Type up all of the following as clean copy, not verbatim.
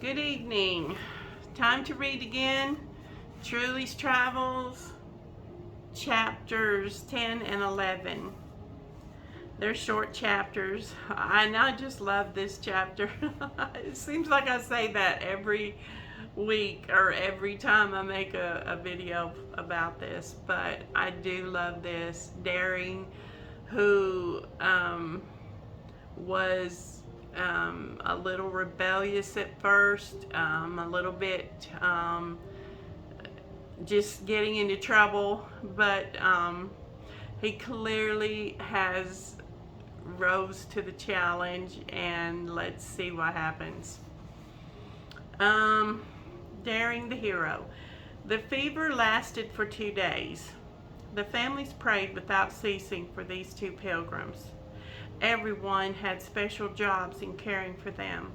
Good evening. Time to read again Truly's Travels, chapters 10 and 11. They're short chapters, and I just love this chapter. It seems like I say that every week or every time I make a video about this, but I do love this. Daring, who was a little rebellious at first, a little bit just getting into trouble, but he clearly has rose to the challenge, and let's see what happens. Daring the hero. The fever lasted for 2 days. The families prayed without ceasing for these two pilgrims. Everyone had special jobs in caring for them.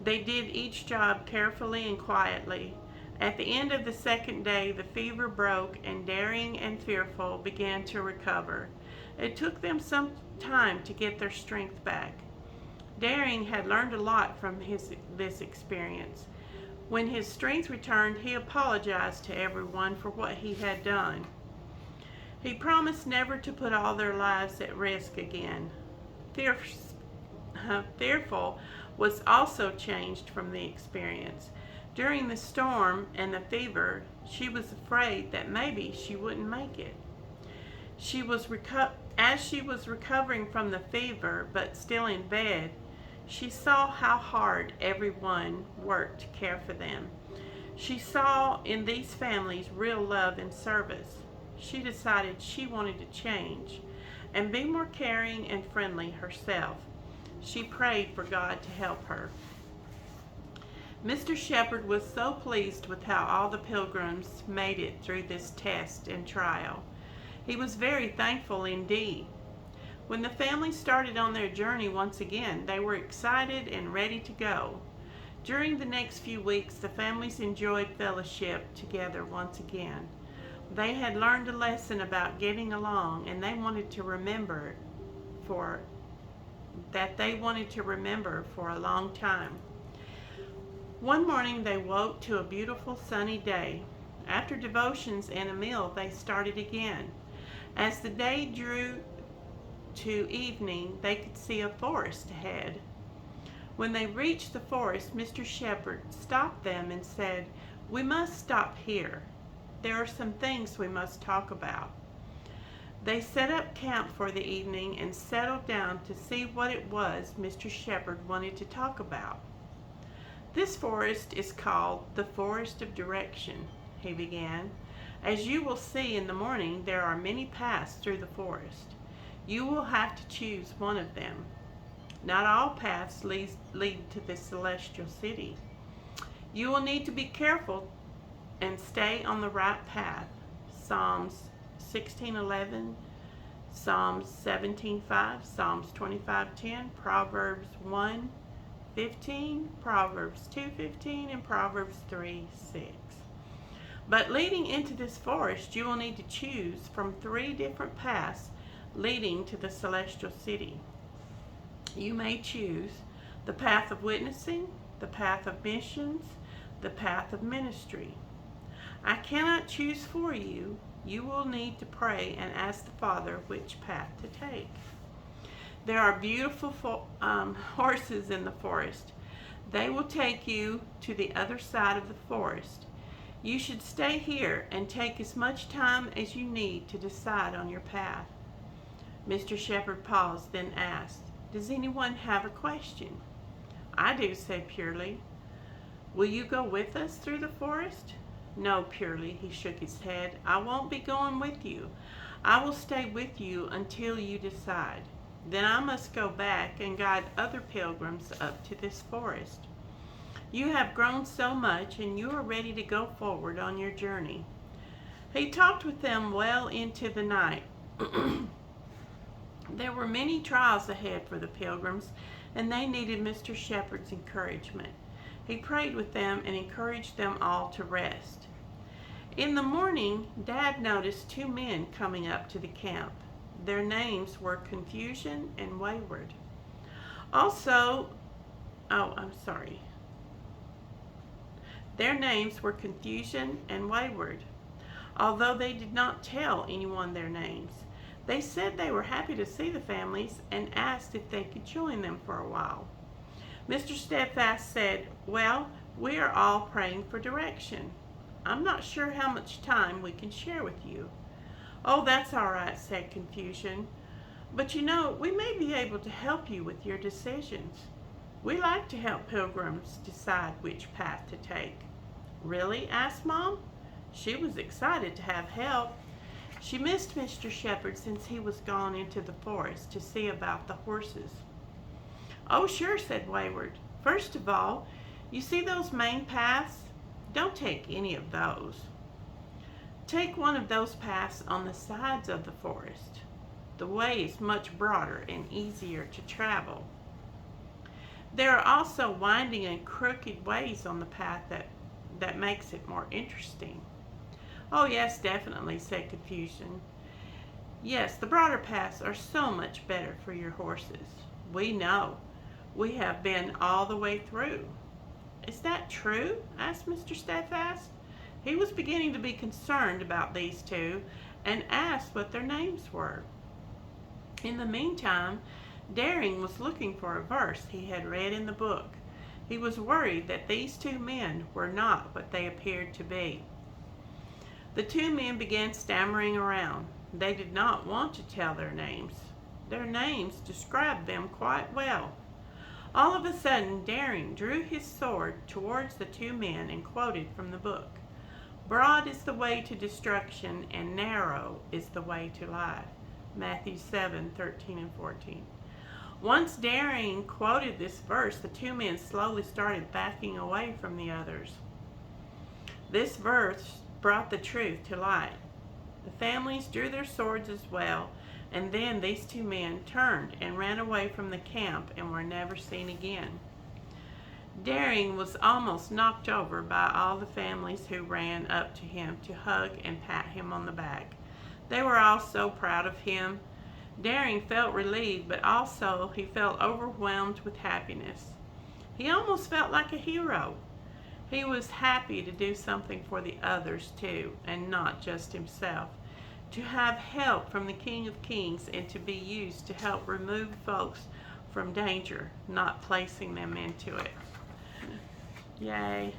They did each job carefully and quietly. At the end of the second day, the fever broke, and Daring and Fearful began to recover. It took them some time to get their strength back. Daring had learned a lot from this experience. When his strength returned, he apologized to everyone for what he had done. He promised never to put all their lives at risk again. Fearful was also changed from the experience. During the storm and the fever, she was afraid that maybe she wouldn't make it. As she was recovering from the fever, but still in bed, she saw how hard everyone worked to care for them. She saw in these families real love and service. She decided she wanted to change and be more caring and friendly herself. She prayed for God to help her. Mr. Shepherd was so pleased with how all the pilgrims made it through this test and trial. He was very thankful indeed. When the family started on their journey once again, they were excited and ready to go. During the next few weeks, the families enjoyed fellowship together once again. They had learned a lesson about getting along, and they wanted to remember for a long time. One morning they woke to a beautiful sunny day. After devotions and a meal, they started again. As the day drew to evening, they could see a forest ahead. When they reached the forest, Mr. Shepherd stopped them and said, "We must stop here. There are some things we must talk about." They set up camp for the evening and settled down to see what it was Mr. Shepherd wanted to talk about. "This forest is called the Forest of Direction," he began. "As you will see in the morning, there are many paths through the forest. You will have to choose one of them. Not all paths lead to the celestial city. You will need to be careful and stay on the right path." Psalms 16:11, Psalms 17:5, Psalms 25:10, Proverbs 1:15, Proverbs 2:15, and Proverbs 3:6. But leading into this forest, you will need to choose from 3 different paths leading to the celestial city. You may choose the path of witnessing, the path of missions, the path of ministry. I cannot choose for you. You will need to pray and ask the Father which path to take. There are beautiful horses in the forest. They will take you to the other side of the forest. You should stay here and take as much time as you need to decide on your path. Mr. Shepherd paused, then asked, "Does anyone have a question?" "I do," said Purely. "Will you go with us through the forest?" "No, Purely," he shook his head. "I won't be going with you. I will stay with you until you decide. Then I must go back and guide other pilgrims up to this forest. You have grown so much, and you are ready to go forward on your journey." He talked with them well into the night. There were many trials ahead for the pilgrims, and they needed Mr. Shepherd's encouragement. He prayed with them and encouraged them all to rest. In the morning, Dad noticed 2 men coming up to the camp. Their names were Confusion and Wayward. Also, Their names were Confusion and Wayward. Although they did not tell anyone their names, they said they were happy to see the families and asked if they could join them for a while. Mr. Steadfast said, "Well, we are all praying for direction. I'm not sure how much time we can share with you." "Oh, that's all right," said Confusion. "But we may be able to help you with your decisions. We like to help pilgrims decide which path to take." "Really?" asked Mom. She was excited to have help. She missed Mr. Shepherd since he was gone into the forest to see about the horses. "Oh, sure," said Wayward. "First of all, you see those main paths? Don't take any of those. Take one of those paths on the sides of the forest. The way is much broader and easier to travel. There are also winding and crooked ways on the path that makes it more interesting." "Oh, yes, definitely," said Confusion. "Yes, the broader paths are so much better for your horses. We know. We have been all the way through." "Is that true?" asked Mr. Steadfast. He was beginning to be concerned about these two and asked what their names were. In the meantime, Daring was looking for a verse he had read in the book. He was worried that these two men were not what they appeared to be. The two men began stammering around. They did not want to tell their names. Their names described them quite well. All of a sudden, Daring drew his sword towards the two men and quoted from the book. "Broad is the way to destruction, and narrow is the way to life." Matthew 7:13 and 14. Once Daring quoted this verse, the two men slowly started backing away from the others. This verse brought the truth to light. The families drew their swords as well, and then these two men turned and ran away from the camp and were never seen again. Daring was almost knocked over by all the families who ran up to him to hug and pat him on the back. They were all so proud of him. Daring felt relieved, but also he felt overwhelmed with happiness. He almost felt like a hero. He was happy to do something for the others too, and not just himself. To have help from the King of Kings and to be used to help remove folks from danger, not placing them into it. Yay.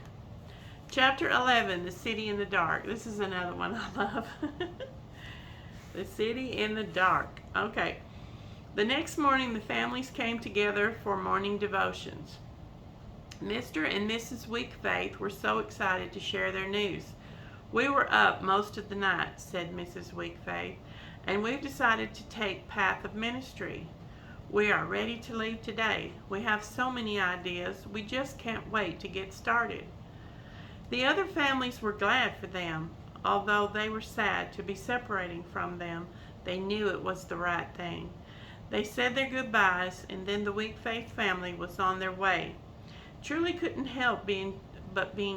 Chapter 11, The City in the Dark. This is another one I love. The City in the Dark. Okay. The next morning, the families came together for morning devotions. Mr. and Mrs. Weakfaith were so excited to share their news. "We were up most of the night," said Mrs. Weakfaith, "and we've decided to take Path of Ministry. We are ready to leave today. We have so many ideas, we just can't wait to get started." The other families were glad for them. Although they were sad to be separating from them, they knew it was the right thing. They said their goodbyes, and then the Weakfaith family was on their way. Truly couldn't help being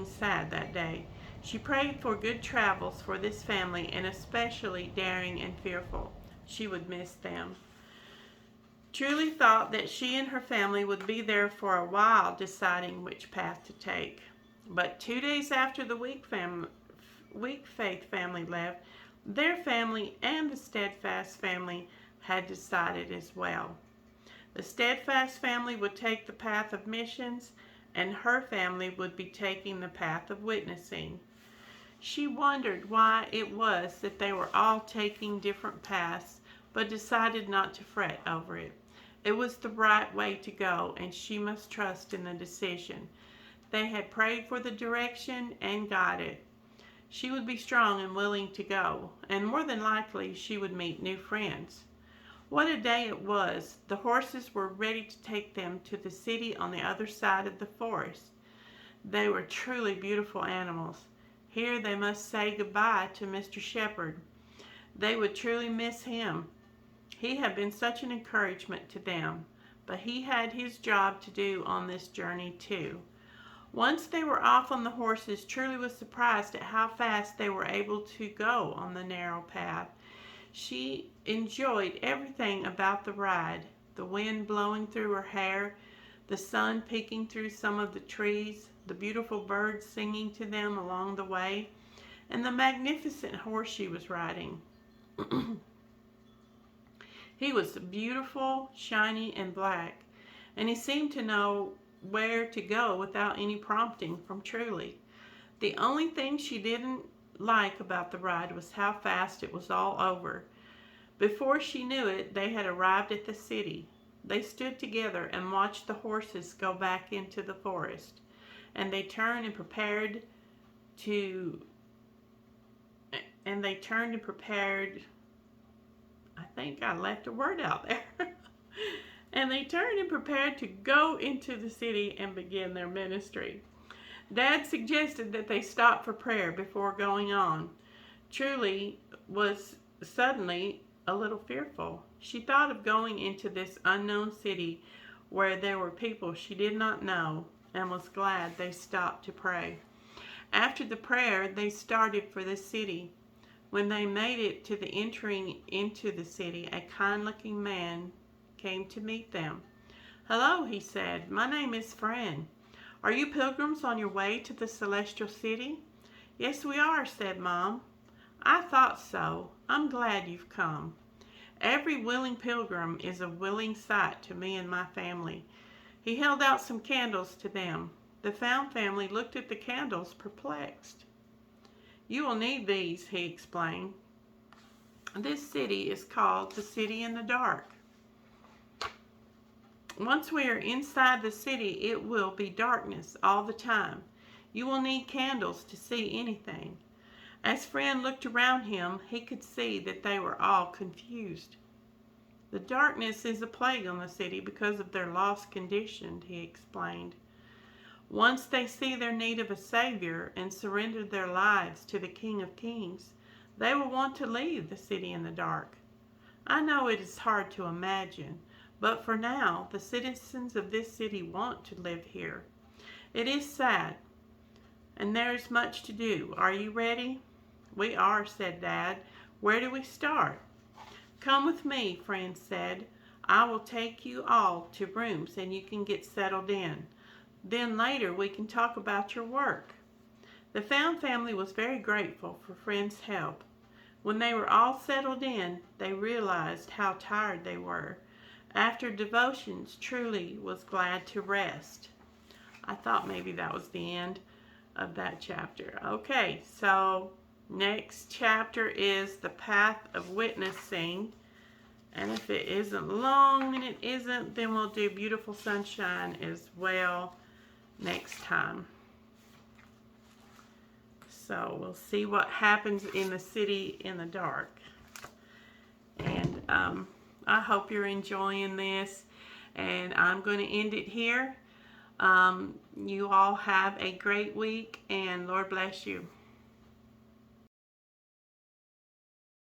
sad that day. She prayed for good travels for this family, and especially Daring and Fearful. She would miss them. Truly thought that she and her family would be there for a while deciding which path to take. But 2 days after the Weakfaith family left, their family and the Steadfast family had decided as well. The Steadfast family would take the path of missions, and her family would be taking the path of witnessing. She wondered why it was that they were all taking different paths, but decided not to fret over it. It was the right way to go, and she must trust in the decision. They had prayed for the direction and got it. She would be strong and willing to go, and more than likely she would meet new friends. What a day it was! The horses were ready to take them to the city on the other side of the forest. They were truly beautiful animals. Here they must say goodbye to Mr. Shepherd. They would truly miss him. He had been such an encouragement to them, but he had his job to do on this journey too. Once they were off on the horses, Truly was surprised at how fast they were able to go on the narrow path. She enjoyed everything about the ride, the wind blowing through her hair, the sun peeking through some of the trees, the beautiful birds singing to them along the way, and the magnificent horse she was riding. He was beautiful, shiny, and black, and he seemed to know where to go without any prompting from Truly. The only thing she didn't like about the ride was how fast it was all over. Before she knew it, they had arrived at the city. They stood together and watched the horses go back into the forest, and they turned and prepared to I think I left a word out there. And they turned and prepared to go into the city and begin their ministry. Dad suggested that they stop for prayer before going on. Truly was suddenly a little fearful. She thought of going into this unknown city where there were people she did not know, and was glad they stopped to pray. After the prayer, they started for the city. When they made it to the entering into the city, a kind-looking man came to meet them. "Hello," he said. "My name is Friend. Are you pilgrims on your way to the celestial city?" "Yes, we are," said Mom. "I thought so. I'm glad you've come. Every willing pilgrim is a willing sight to me and my family." He held out some candles to them. The Found family looked at the candles, perplexed. "You will need these," he explained. "This city is called the City in the Dark. Once we are inside the city, it will be darkness all the time. You will need candles to see anything." As Friend looked around him, he could see that they were all confused. "The darkness is a plague on the city because of their lost condition," he explained. "Once they see their need of a Savior and surrender their lives to the King of Kings, they will want to leave the city in the dark. I know it is hard to imagine, but for now, the citizens of this city want to live here. It is sad, and there is much to do. Are you ready?" "We are," said Dad. "Where do we start?" "Come with me," Friend said. "I will take you all to rooms and you can get settled in. Then later we can talk about your work." The Found family was very grateful for Friend's help. When they were all settled in, they realized how tired they were. After devotions, Truly was glad to rest. I thought maybe that was the end of that chapter. Okay, so next chapter is The Path of Witnessing. And if it isn't long, and it isn't, then we'll do Beautiful Sunshine as well next time. So we'll see what happens in the City in the Dark. And I hope you're enjoying this, and I'm going to end it here. You all have a great week, and Lord bless you.